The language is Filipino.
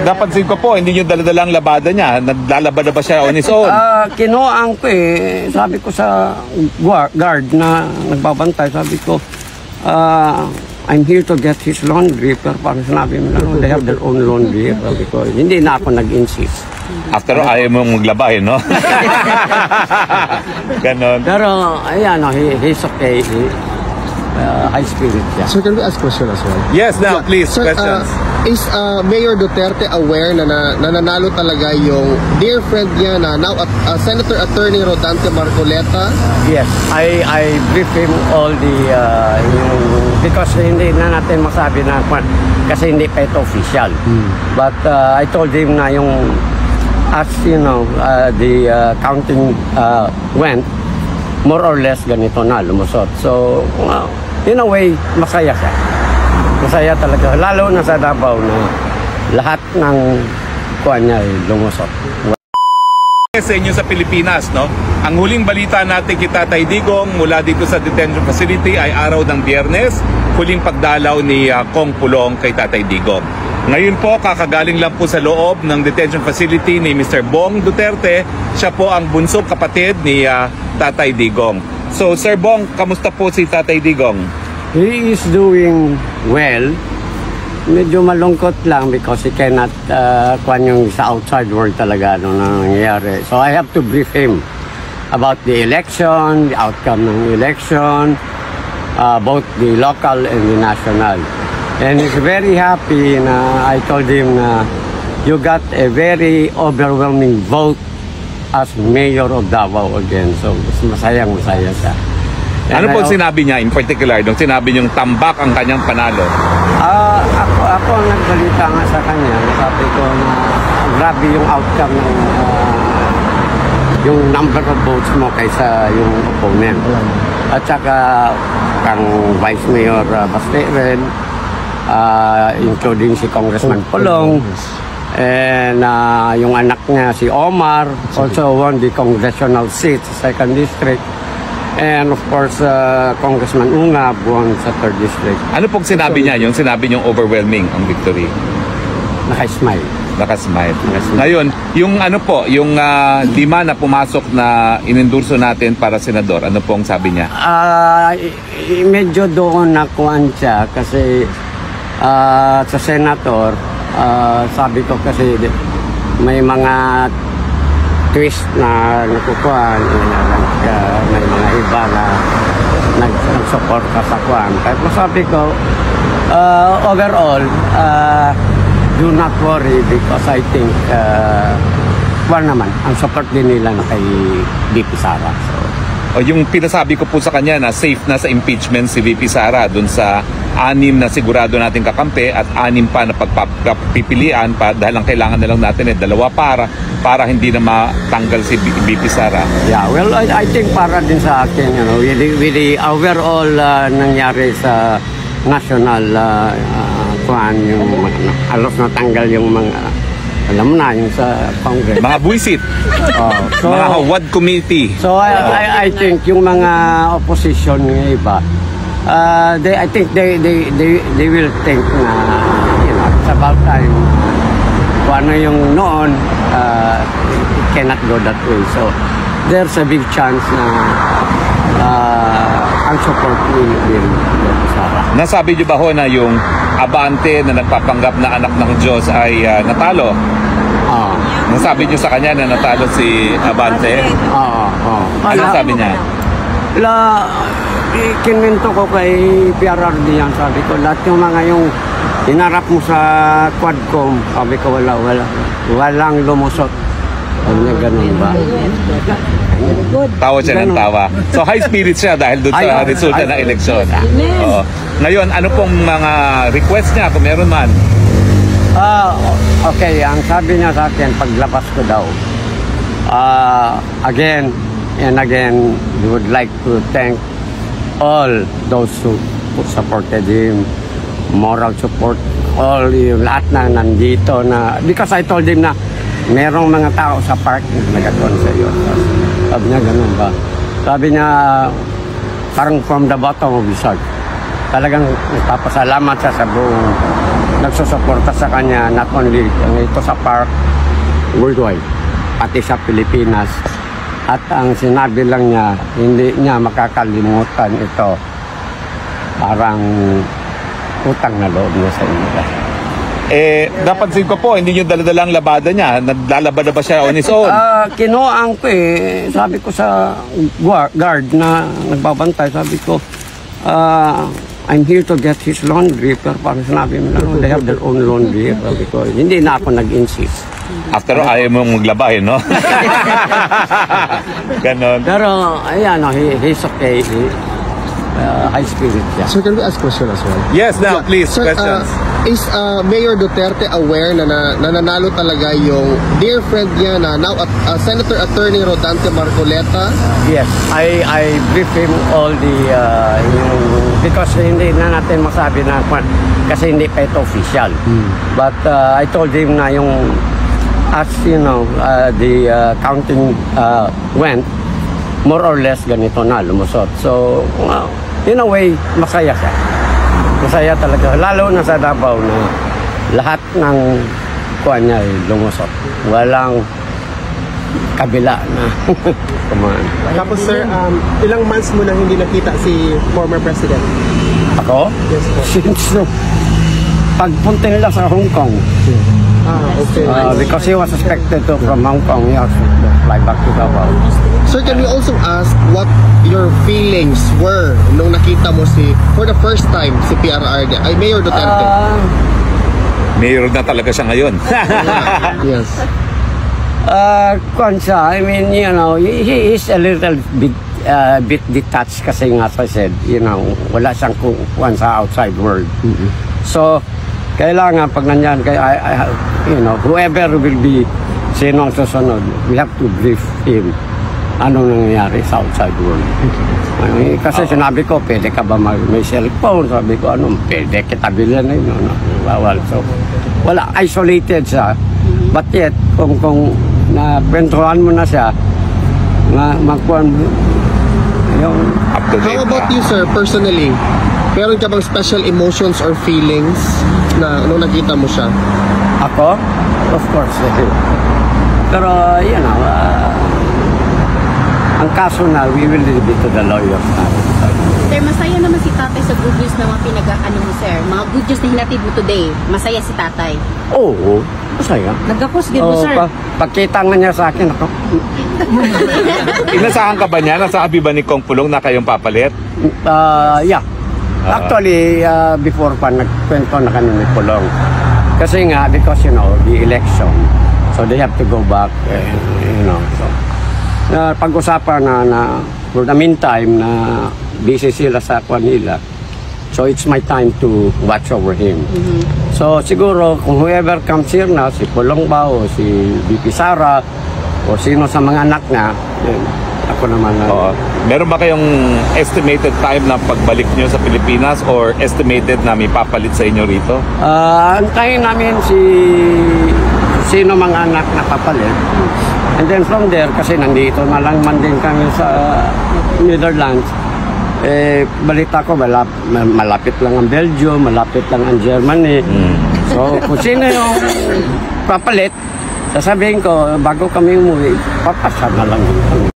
Napansin ko po, hindi nyo daladalang labada niya. Naglalaba na ba siya on his own? Kinuhaan ko sabi ko sa guard na nagbabantay, sabi ko, I'm here to get his laundry. Pero parang sinabi mo lang, they have their own laundry. Sabi ko, hindi na ako nag-insist. After all, ayaw mong maglaba, no? Ganon. Pero, ayan, he's okay. High spirit siya. So can we ask question as well? Yes, now, please, Sir, questions. Is Mayor Duterte aware na nananalo talaga yung dear friend niya na now Senator Attorney Rodante Marcoleta? Yes, I brief him all the because hindi na natin masabi na kasi hindi pa ito official. But I told him na yung as you know the counting went more or less ganito na lumusot. So in a way masaya siya. Masaya talaga, lalo na sa Davao na lahat ng kuwan niya ay lumusot. Sa inyo sa Pilipinas, no? Ang huling balita natin kay Tatay Digong mula dito sa detention facility ay araw ng Biyernes, huling pagdalaw ni Kong Pulong kay Tatay Digong. Ngayon po, kakagaling lang po sa loob ng detention facility ni Mr. Bong Duterte. Siya po ang bunsong kapatid ni Tatay Digong. So, Sir Bong, kamusta po si Tatay Digong? He is doing well. Medyo malungkot lang because he cannot kuwan yung sa outside world talaga ano nangyayari. So I have to brief him about the election, the outcome ng election, both the local and the national. And he's very happy na I told him na you got a very overwhelming vote as mayor of Davao again. So masaya siya. Ano po sinabi niya in particular nung sinabi niyong tambak ang kanyang panalo? Ako ang nagbalita nga sa kanya. Sabi ko na grabe yung outcome ng yung number of votes mo kaysa yung opponent. At saka kang Vice Mayor Basteren, including si Congressman Pulong, and yung anak niya si Omar also won the congressional seat sa 2nd District. And of course, Congressman Ungab won sa 3rd District. Ano pong sinabi niya? Yung sinabi niyong overwhelming ang victory? Naka-smile. Nakasmile. Ngayon, yung ano po, yung 5 na pumasok na inendurso natin para senador, ano pong sabi niya? Medyo doon nakuhan siya kasi sa senator, sabi ko kasi may mga twist na nakukuhan, may mga iba na nag-support sa kuhan. Kahit masabi ko, overall, do not worry because I think, naman, ang support din nila na kay VP Sara. So, yung pinasabi ko po sa kanya na safe na sa impeachment si VP Sara dun sa 6 na sigurado natin kakampi at 6 pa na pagpipilian pa dahil ang kailangan na lang natin 2 para hindi na matanggal si VP Sara. Yeah, well, I think para din sa akin, you know, with the overall nangyari sa national yung halos natanggal yung mga alam na yung sa Congress. Mga buwisit. So, mga Hawad Committee. So I think yung mga opposition ng iba, I think they will think na you know it's about time kung ano yung noon it cannot go that way. So there's a big chance na ang support ni Sara. Nasabi niyo ba ho na yung abante na nagpapanggap na anak ng Diyos ay natalo? Nasabi niyo sa kanya na natalo si Abante? Ano sabi niya? Kinwento ko kay PRRD yan, sabi ko, lahat yung mga yung inarap mo sa Quadcom, sabi ko walang lumusot. Sabi niya, ganun ba? Tawa siya ng tawa. So high spirit siya dahil doon sa resulta ng eleksyon. Ngayon, ano pong mga request niya kung meron man? Okay, ang sabi niya sa akin, paglabas ko daw, again and again, we would like to thank all those who supported him, moral support, all yung lahat na nandito na, because I told him na merong mga tao sa park na nagatuan sa iyo. Sabi niya, ganun ba? Sabi niya, parang from the bottom of his heart. Talagang nagpapasalamat siya sa buong nagsusuporta sa kanya, not only ito sa park, worldwide, pati sa Pilipinas. At ang sinabi lang niya, hindi niya makakalimutan ito. Parang utang na loob niya sa inyo. Napansin ko po, hindi nyo daladalang labada niya. Naglalabada ba siya on his own? Kinuhaan ko sabi ko sa guard na nagbabantay, sabi ko, I'm here to get his laundry. Pero parang sinabi mo na, they have their own laundry. Sabi ko, hindi na ako nag-insist. After all, ayaw mong maglaba, no? Ganon. Pero, ayan, he's okay. High spirit siya. Sir, can we ask question as well? Yes, now, please, Sir, questions. is Mayor Duterte aware na nananalo talaga yung dear friend niya na now Senator Attorney Rodante Marcoleta? Yes, I brief him all the because hindi na natin masabi na kasi hindi pa ito official. But I told him na yung as you know the counting went more or less ganito na lumusot. So in a way masaya siya. Masaya talaga, lalo na sa Davao na lahat ng kuha niya ay lumusot. Walang kabila na. Tapos sir, ilang months mo nang hindi nakita si former president? Ako? Yes po. Since pagpunta nila sa Hong Kong. Okay. Because he was suspected to from Hong Kong, he also fly back to Davao. Sir, can we also ask what your feelings were nung nakita mo for the first time si PRRD, ay Mayor Duterte? Mayor na talaga siya ngayon. Yes. Kwanza, I mean, you know, he is a little bit detached kasi nga, as I said, you know, wala siyang kuwan sa outside world. So, kailangan pag nandiyan, you know, whoever will be sinong susunod, we have to brief him anong nangyayari sa outside world. Kasi sinabi ko, pwede ka ba may cellphone? Sabi ko, pwede kita bilhin na yun. Bawal. So, wala, isolated siya. But yet, kung nakwentuhan mo na siya, magkuhan mo, yung... Up to date. How about you, sir, personally? Meron ka bang special emotions or feelings na nung nakita mo siya? Ako? Of course. Pero, you know, ang kaso na, we will leave it to the lawyers na. Sir, masaya naman si tatay sa good news na mga pinag-ano mo, sir. Mga good news na hinatid mo today. Masaya si tatay. Oo, masaya. Nagkapos din mo, sir. Pagkita nga niya sa akin, ako, Inasahan ka ba niya? Nasabi ba ni Kong Pulong na kayong papalit? yeah. Actually, before pa, nagkwento na kami ni Pulong. Kasi nga, because, you know, the election, so they have to go back, you know, so. Pag-usapan na for the meantime na busy sila sa Manila. So it's my time to watch over him. So siguro kung whoever comes here na, si Pulong ba o si VP Sara o sino sa mga anak niya, ako naman na. Meron ba kayong estimated time na pagbalik nyo sa Pilipinas or estimated na may papalit sa inyo rito? Antayin namin sino mga anak na papalit. And then from there, kasi nandito na lang man din kami sa Netherlands, balita ko, malapit lang ang Belgium, malapit lang ang Germany. So, kung sino yung papalit, sasabihin ko, bago kami umuwi, papasya na lang.